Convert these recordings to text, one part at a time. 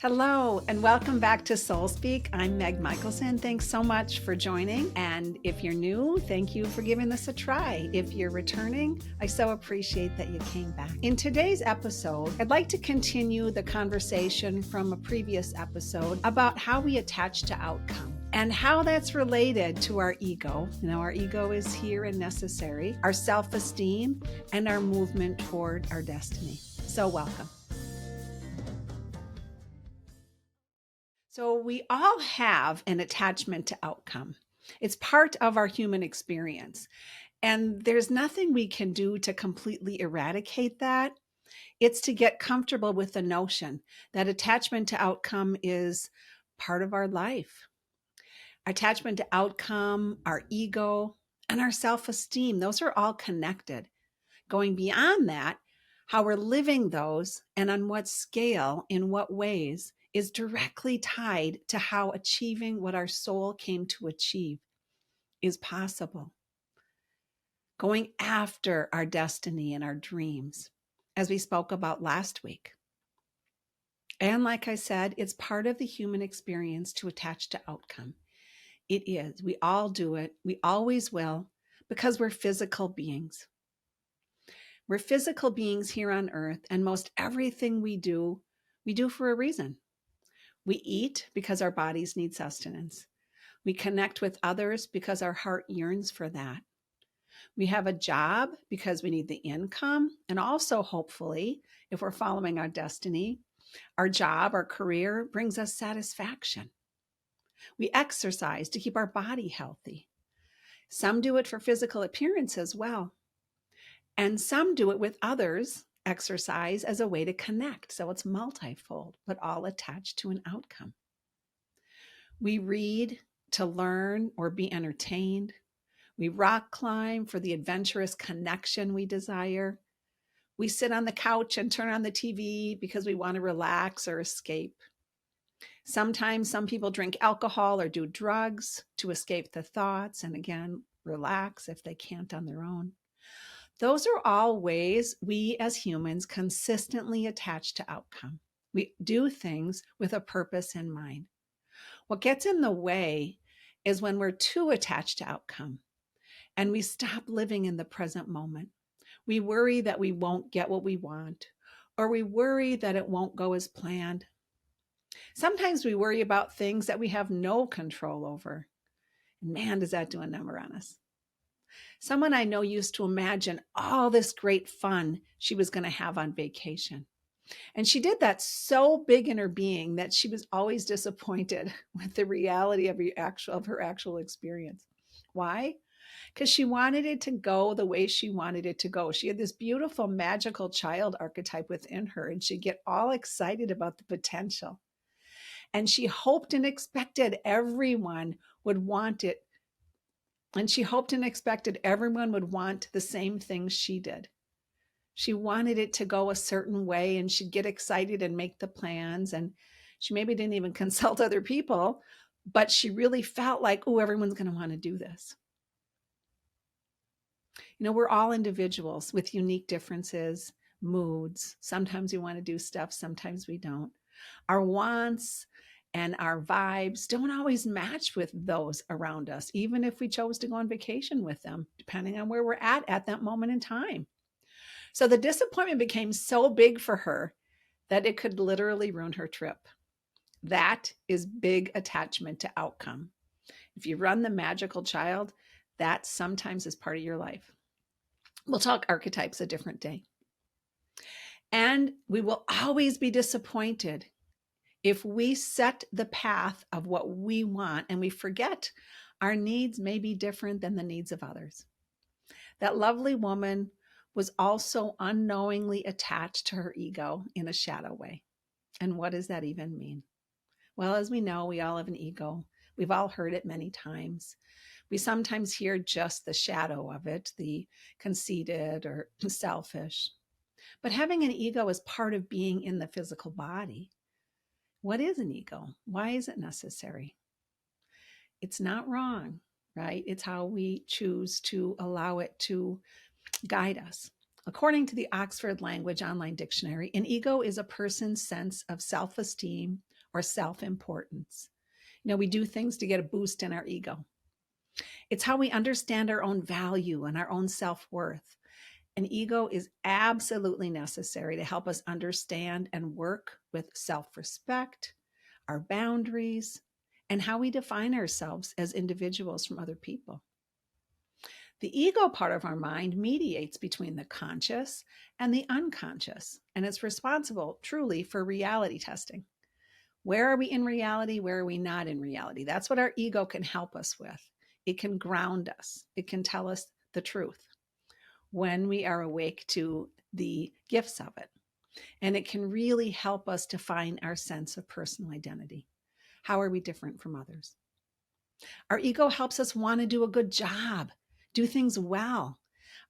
Hello, and welcome back to Soul Speak. I'm Meg Michaelson. Thanks so much for joining. And if you're new, thank you for giving this a try. If you're returning, I so appreciate that you came back. In today's episode, I'd like to continue the conversation from a previous episode about how we attach to outcome and how that's related to our ego. Our ego is here and necessary, our self-esteem, and our movement toward our destiny. So welcome. So we all have an attachment to outcome. It's part of our human experience. And there's nothing we can do to completely eradicate that. It's to get comfortable with the notion that attachment to outcome is part of our life. Attachment to outcome, our ego, and our self-esteem, those are all connected. Going beyond that, how we're living those and on what scale, in what ways, is directly tied to how achieving what our soul came to achieve is possible. Going after our destiny and our dreams, as we spoke about last week. And like I said, it's part of the human experience to attach to outcome. It is. We all do it. We always will, because we're physical beings. We're physical beings here on earth, and most everything we do for a reason. We eat because our bodies need sustenance. We connect with others because our heart yearns for that. We have a job because we need the income, and also, hopefully, if we're following our destiny, our job, our career brings us satisfaction. We exercise to keep our body healthy. Some do it for physical appearance as well. And some do it with others, exercise as a way to connect. So it's multifold, but all attached to an outcome. We read to learn or be entertained. We rock climb for the adventurous connection we desire. We sit on the couch and turn on the TV because we want to relax or escape. Sometimes some people drink alcohol or do drugs to escape the thoughts and again, relax if they can't on their own. Those are all ways we as humans consistently attach to outcome. We do things with a purpose in mind. What gets in the way is when we're too attached to outcome and we stop living in the present moment. We worry that we won't get what we want, or we worry that it won't go as planned. Sometimes we worry about things that we have no control over. Man, does that do a number on us. Someone I know used to imagine all this great fun she was going to have on vacation. And she did that so big in her being that she was always disappointed with the reality of her actual experience. Why? Because she wanted it to go the way she wanted it to go. She had this beautiful, magical child archetype within her, and she'd get all excited about the potential. And she hoped and expected everyone would want it. And she hoped and expected everyone would want the same things she did. She wanted it to go a certain way, and she'd get excited and make the plans. And she maybe didn't even consult other people, but she really felt like, oh, everyone's going to want to do this. We're all individuals with unique differences, moods. Sometimes we want to do stuff, sometimes we don't. Our wants and our vibes don't always match with those around us, even if we chose to go on vacation with them, depending on where we're at that moment in time. So the disappointment became so big for her that it could literally ruin her trip. That is big attachment to outcome. If you run the magical child, that sometimes is part of your life. We'll talk archetypes a different day. And we will always be disappointed if we set the path of what we want and we forget our needs may be different than the needs of others. That lovely woman was also unknowingly attached to her ego in a shadow way. And what does that even mean? Well, as we know, we all have an ego. We've all heard it many times. We sometimes hear just the shadow of it, the conceited or selfish. But having an ego is part of being in the physical body. What is an ego? Why is it necessary? It's not wrong, right? It's how we choose to allow it to guide us. According to the Oxford Language Online Dictionary, an ego is a person's sense of self-esteem or self-importance. We do things to get a boost in our ego. It's how we understand our own value and our own self-worth. An ego is absolutely necessary to help us understand and work with self-respect, our boundaries, and how we define ourselves as individuals from other people. The ego part of our mind mediates between the conscious and the unconscious, and it's responsible truly for reality testing. Where are we in reality? Where are we not in reality? That's what our ego can help us with. It can ground us. It can tell us the truth when we are awake to the gifts of it. And it can really help us define our sense of personal identity. How are we different from others? Our ego helps us want to do a good job, do things well.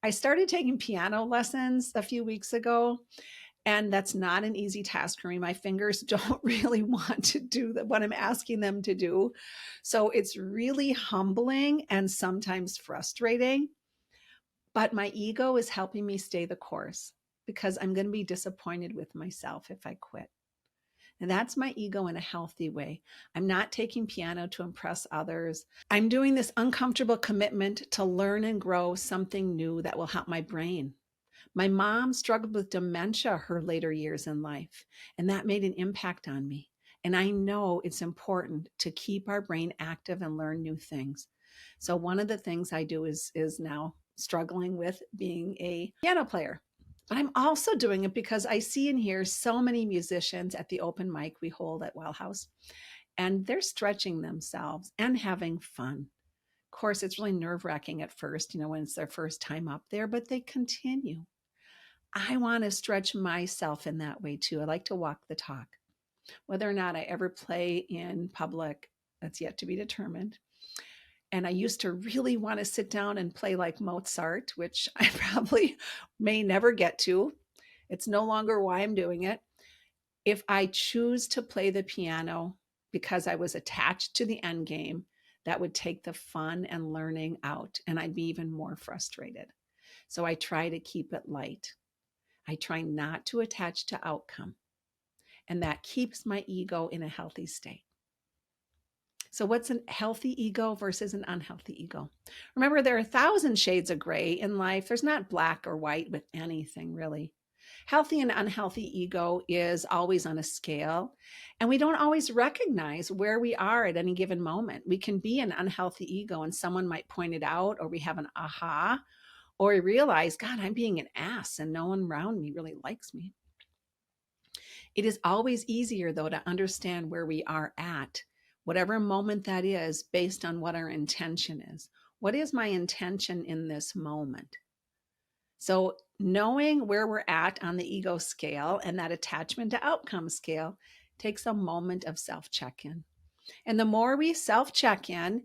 I started taking piano lessons a few weeks ago, and that's not an easy task for me. My fingers don't really want to do what I'm asking them to do. So it's really humbling and sometimes frustrating. But my ego is helping me stay the course because I'm going to be disappointed with myself if I quit. And that's my ego in a healthy way. I'm not taking piano to impress others. I'm doing this uncomfortable commitment to learn and grow something new that will help my brain. My mom struggled with dementia her later years in life, and that made an impact on me. And I know it's important to keep our brain active and learn new things. So one of the things I do is now struggling with being a piano player. But I'm also doing it because I see and hear so many musicians at the open mic we hold at Well House, and they're stretching themselves and having fun. Of course, it's really nerve-wracking at first, when it's their first time up there, but they continue. I want to stretch myself in that way too. I like to walk the talk. Whether or not I ever play in public, that's yet to be determined. And I used to really want to sit down and play like Mozart, which I probably may never get to. It's no longer why I'm doing it. If I choose to play the piano because I was attached to the end game, that would take the fun and learning out, and I'd be even more frustrated. So I try to keep it light. I try not to attach to outcome, and that keeps my ego in a healthy state. So what's a healthy ego versus an unhealthy ego? Remember, there are 1,000 shades of gray in life. There's not black or white with anything, really. Healthy and unhealthy ego is always on a scale, and we don't always recognize where we are at any given moment. We can be an unhealthy ego, and someone might point it out, or we have an aha, or we realize, God, I'm being an ass, and no one around me really likes me. It is always easier, though, to understand where we are at, whatever moment that is, based on what our intention is. What is my intention in this moment? So knowing where we're at on the ego scale and that attachment to outcome scale takes a moment of self-check-in. And the more we self-check-in,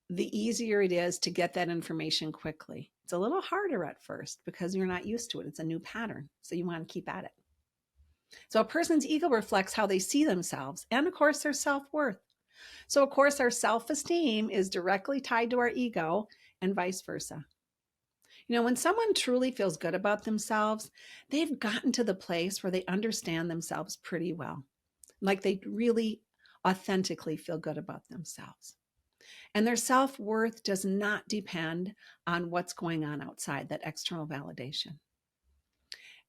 the easier it is to get that information quickly. It's a little harder at first because you're not used to it. It's a new pattern. So you want to keep at it. So a person's ego reflects how they see themselves and, of course, their self-worth. So, of course, our self-esteem is directly tied to our ego and vice versa. When someone truly feels good about themselves, they've gotten to the place where they understand themselves pretty well. Like they really authentically feel good about themselves. And their self-worth does not depend on what's going on outside, that external validation.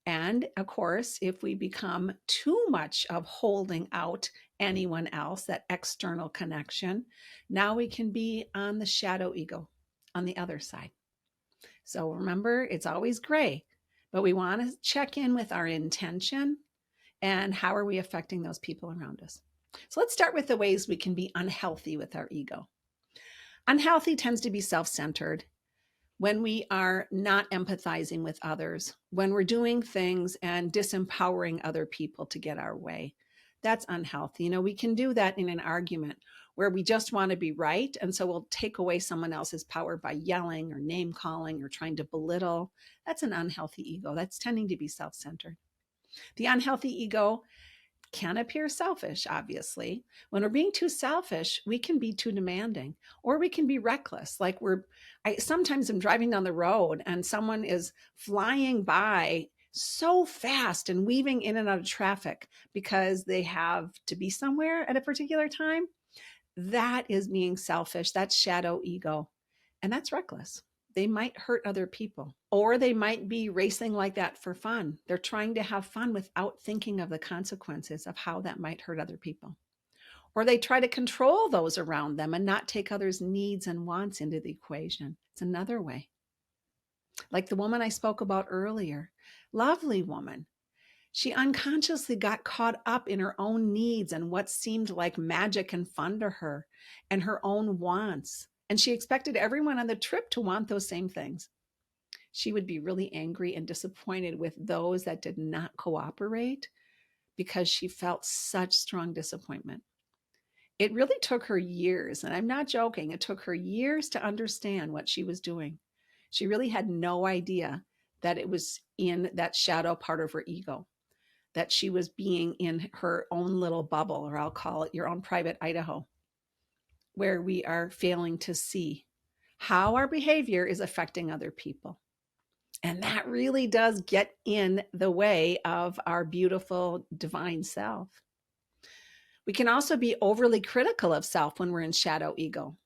And of course, if we become too much of holding out anyone else, that external connection, now we can be on the shadow ego, on the other side. So remember, it's always gray, but we want to check in with our intention and how are we affecting those people around us. So let's start with the ways we can be unhealthy with our ego. Unhealthy tends to be self-centered. When we are not empathizing with others, when we're doing things and disempowering other people to get our way, that's unhealthy. We can do that in an argument where we just want to be right. And so we'll take away someone else's power by yelling or name calling or trying to belittle. That's an unhealthy ego. That's tending to be self-centered. The unhealthy ego can appear selfish, obviously. When we're being too selfish, we can be too demanding, or we can be reckless. Like sometimes I'm driving down the road and someone is flying by so fast and weaving in and out of traffic because they have to be somewhere at a particular time. That is being selfish. That's shadow ego. And that's reckless. They might hurt other people, or they might be racing like that for fun. They're trying to have fun without thinking of the consequences of how that might hurt other people. Or they try to control those around them and not take others' needs and wants into the equation. It's another way. Like the woman I spoke about earlier, lovely woman. She unconsciously got caught up in her own needs and what seemed like magic and fun to her and her own wants. And she expected everyone on the trip to want those same things. She would be really angry and disappointed with those that did not cooperate because she felt such strong disappointment. It really took her years, and I'm not joking, it took her years to understand what she was doing. She really had no idea that it was in that shadow part of her ego, that she was being in her own little bubble, or I'll call it your own private Idaho, where we are failing to see how our behavior is affecting other people. And that really does get in the way of our beautiful divine self. We can also be overly critical of self when we're in shadow ego.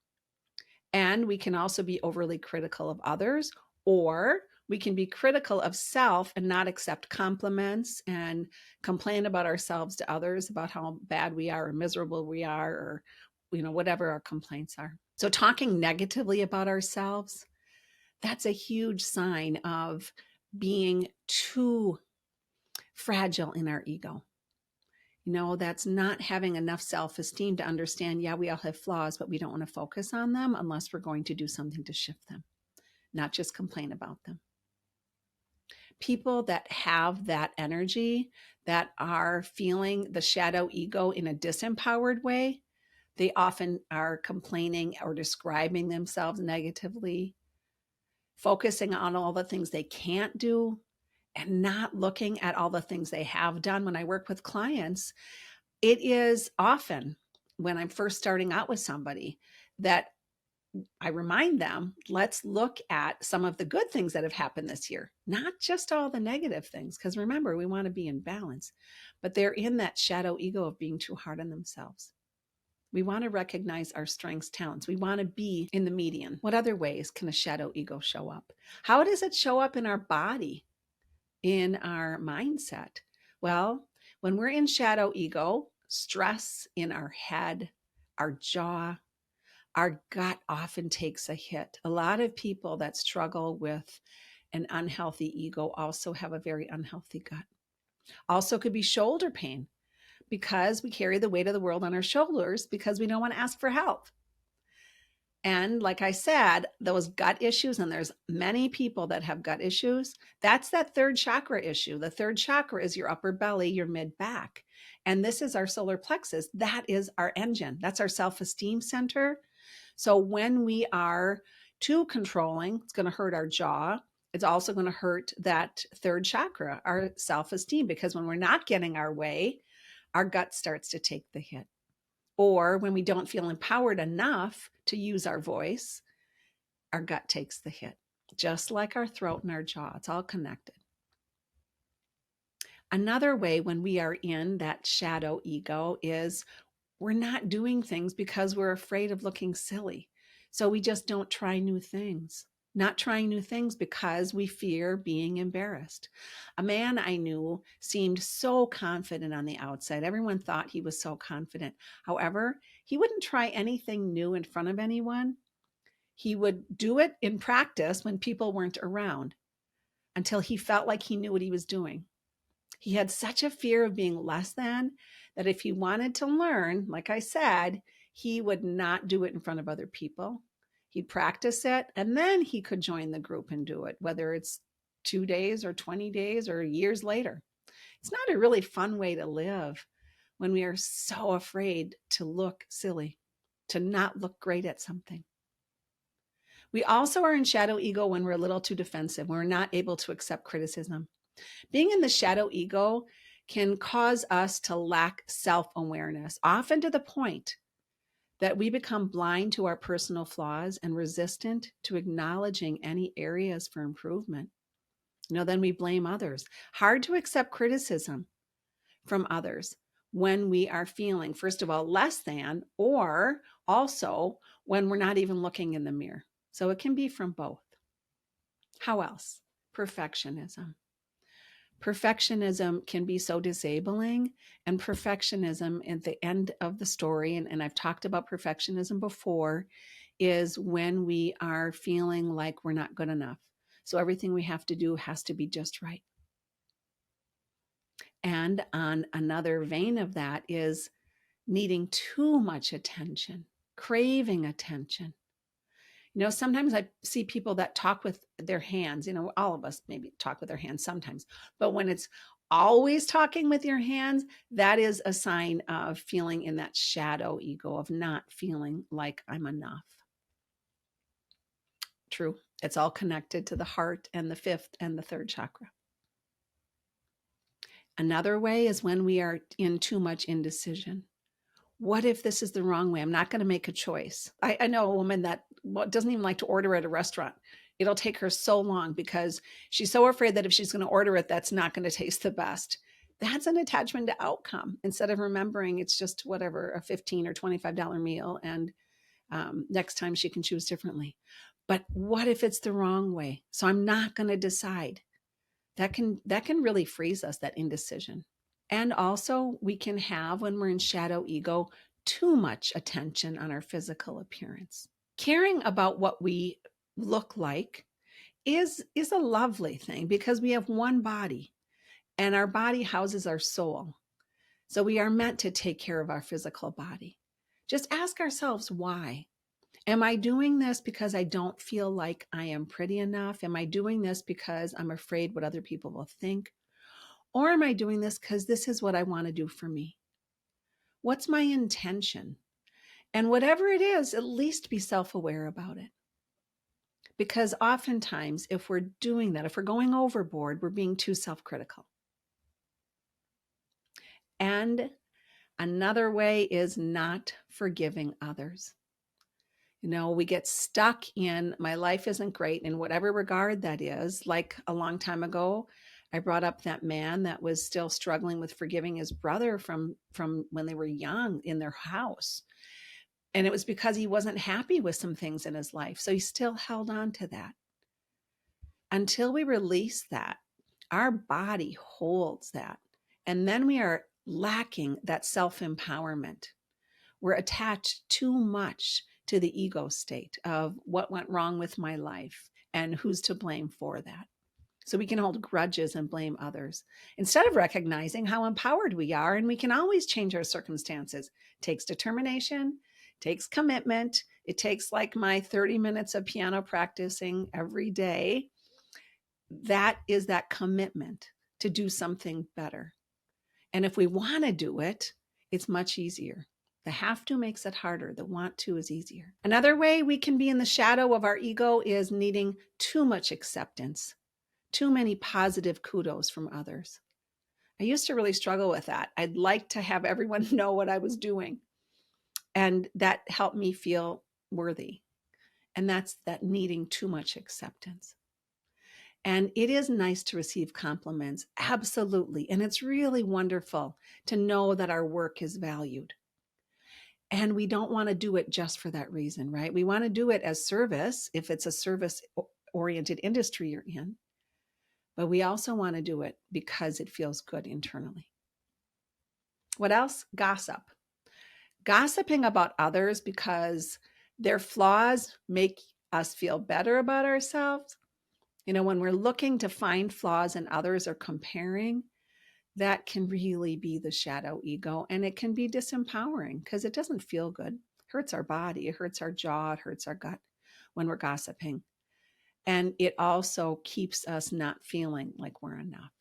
And we can also be overly critical of others, or we can be critical of self and not accept compliments and complain about ourselves to others about how bad we are or miserable we are, or whatever our complaints are. So talking negatively about ourselves, that's a huge sign of being too fragile in our ego. That's not having enough self-esteem to understand, yeah, we all have flaws, but we don't want to focus on them unless we're going to do something to shift them, not just complain about them. People that have that energy, that are feeling the shadow ego in a disempowered way, they often are complaining or describing themselves negatively, focusing on all the things they can't do, and not looking at all the things they have done. When I work with clients, it is often when I'm first starting out with somebody that I remind them, let's look at some of the good things that have happened this year, not just all the negative things. Because remember, we want to be in balance, but they're in that shadow ego of being too hard on themselves. We want to recognize our strengths, talents. We want to be in the median. What other ways can a shadow ego show up? How does it show up in our body, in our mindset? Well, when we're in shadow ego, stress in our head, our jaw, our gut often takes a hit. A lot of people that struggle with an unhealthy ego also have a very unhealthy gut. Also could be shoulder pain because we carry the weight of the world on our shoulders because we don't want to ask for help. And like I said, those gut issues, and there's many people that have gut issues, that's that third chakra issue. The third chakra is your upper belly, your mid back. And this is our solar plexus. That is our engine. That's our self-esteem center. So when we are too controlling, it's going to hurt our jaw. It's also going to hurt that third chakra, our self-esteem, because when we're not getting our way, our gut starts to take the hit. Or when we don't feel empowered enough to use our voice, our gut takes the hit, just like our throat and our jaw. It's all connected. Another way when we are in that shadow ego is we're not doing things because we're afraid of looking silly. So we just don't try new things. Not trying new things because we fear being embarrassed. A man I knew seemed so confident on the outside. Everyone thought he was so confident. However, he wouldn't try anything new in front of anyone. He would do it in practice when people weren't around until he felt like he knew what he was doing. He had such a fear of being less than that if he wanted to learn, like I said, he would not do it in front of other people. He'd practice it, and then he could join the group and do it, whether it's 2 days or 20 days or years later. It's not a really fun way to live when we are so afraid to look silly, to not look great at something. We also are in shadow ego when we're a little too defensive, when we're not able to accept criticism. Being in the shadow ego can cause us to lack self-awareness, often to the point that we become blind to our personal flaws and resistant to acknowledging any areas for improvement. Then we blame others. Hard to accept criticism from others when we are feeling, first of all, less than, or also when we're not even looking in the mirror. So it can be from both. How else? Perfectionism. Perfectionism can be so disabling, and perfectionism at the end of the story, and I've talked about perfectionism before, is when we are feeling like we're not good enough. So everything we have to do has to be just right. And on another vein of that is needing too much attention, craving attention. Sometimes I see people that talk with their hands. All of us maybe talk with our hands sometimes, but when it's always talking with your hands, that is a sign of feeling in that shadow ego, of not feeling like I'm enough. True. It's all connected to the heart and the fifth and the third chakra. Another way is when we are in too much indecision. What if this is the wrong way? I'm not going to make a choice. I know a woman that doesn't even like to order at a restaurant. It'll take her so long because she's so afraid that if she's going to order it, that's not going to taste the best. That's an attachment to outcome instead of remembering it's just whatever, a $15 or $25 meal. And next time she can choose differently. But what if it's the wrong way? So I'm not going to decide. That can really freeze us, that indecision. And also, we can have, when we're in shadow ego, too much attention on our physical appearance. Caring about what we look like is a lovely thing because we have one body and our body houses our soul. So we are meant to take care of our physical body. Just ask ourselves why. Am I doing this because I don't feel like I am pretty enough? Am I doing this because I'm afraid what other people will think? Or am I doing this because this is what I want to do for me? What's my intention? And whatever it is, at least be self-aware about it. Because oftentimes, if we're doing that, if we're going overboard, we're being too self-critical. And another way is not forgiving others. We get stuck in my life isn't great in whatever regard that is. Like a long time ago, I brought up that man that was still struggling with forgiving his brother from when they were young in their house. And it was because he wasn't happy with some things in his life. So he still held on to that. Until we release that, our body holds that. And then we are lacking that self-empowerment. We're attached too much to the ego state of what went wrong with my life and who's to blame for that. So we can hold grudges and blame others instead of recognizing how empowered we are, and we can always change our circumstances. It takes determination, takes commitment. It takes like my 30 minutes of piano practicing every day. That is that commitment to do something better. And if we want to do it, it's much easier. The have to makes it harder. The want to is easier. Another way we can be in the shadow of our ego is needing too much acceptance, too many positive kudos from others. I used to really struggle with that. I'd like to have everyone know what I was doing. And that helped me feel worthy. And that's that needing too much acceptance. And it is nice to receive compliments, absolutely. And it's really wonderful to know that our work is valued. And we don't want to do it just for that reason, right? We want to do it as service if it's a service-oriented industry you're in. But we also want to do it because it feels good internally. What else? Gossip. Gossiping about others because their flaws make us feel better about ourselves. When we're looking to find flaws in others or comparing, that can really be the shadow ego, and it can be disempowering because it doesn't feel good. It hurts our body, it hurts our jaw, it hurts our gut when we're gossiping. And it also keeps us not feeling like we're enough.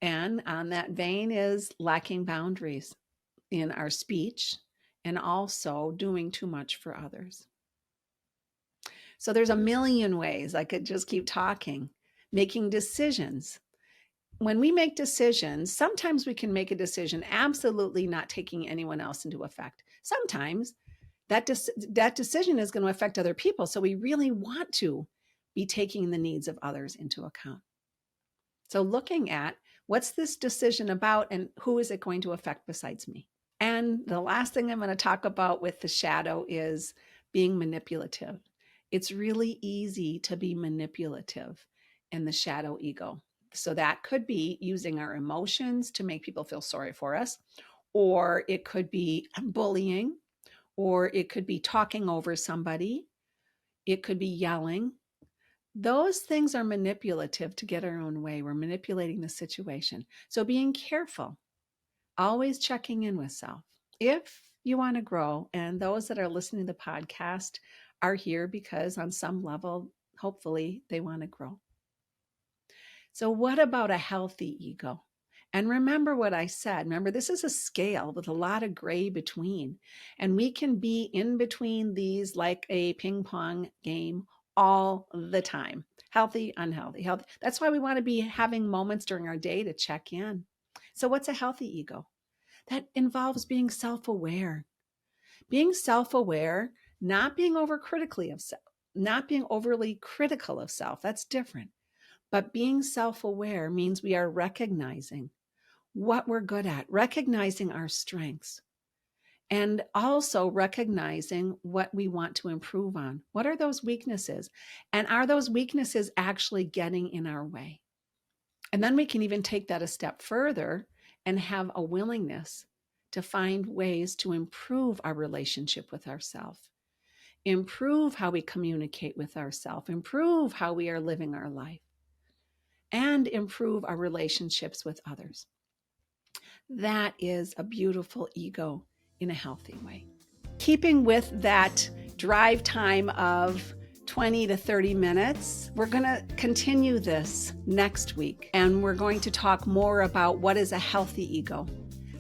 And on that vein is lacking boundaries in our speech and also doing too much for others. So there's a million ways I could just keep talking. Making decisions. When we make decisions, sometimes we can make a decision absolutely not taking anyone else into effect. Sometimes that decision is going to affect other people. So we really want to be taking the needs of others into account. So looking at what's this decision about and who is it going to affect besides me? And the last thing I'm going to talk about with the shadow is being manipulative. It's really easy to be manipulative in the shadow ego. So that could be using our emotions to make people feel sorry for us, or it could be bullying, or it could be talking over somebody. It could be yelling. Those things are manipulative to get our own way. We're manipulating the situation. So being careful, always checking in with self. If you want to grow, and those that are listening to the podcast are here because on some level, hopefully, they want to grow. So what about a healthy ego? And remember what I said. Remember, this is a scale with a lot of gray between. And we can be in between these like a ping pong game all the time. Healthy, unhealthy, healthy. That's why we want to be having moments during our day to check in. So what's a healthy ego? That involves being self-aware. Being self-aware, not being overcritically of self, not being overly critical of self. That's different. But being self-aware means we are recognizing what we're good at, recognizing our strengths, and also recognizing what we want to improve on. What are those weaknesses? And are those weaknesses actually getting in our way? And then we can even take that a step further and have a willingness to find ways to improve our relationship with ourselves, improve how we communicate with ourselves, improve how we are living our life, and improve our relationships with others. That is a beautiful ego in a healthy way. Keeping with that drive time of 20 to 30 minutes, we're going to continue this next week, and we're going to talk more about what is a healthy ego.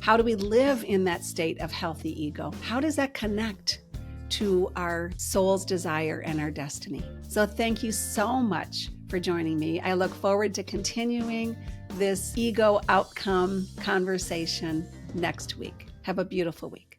How do we live in that state of healthy ego? How does that connect to our soul's desire and our destiny? So thank you so much for joining me. I look forward to continuing this ego outcome conversation next week. Have a beautiful week.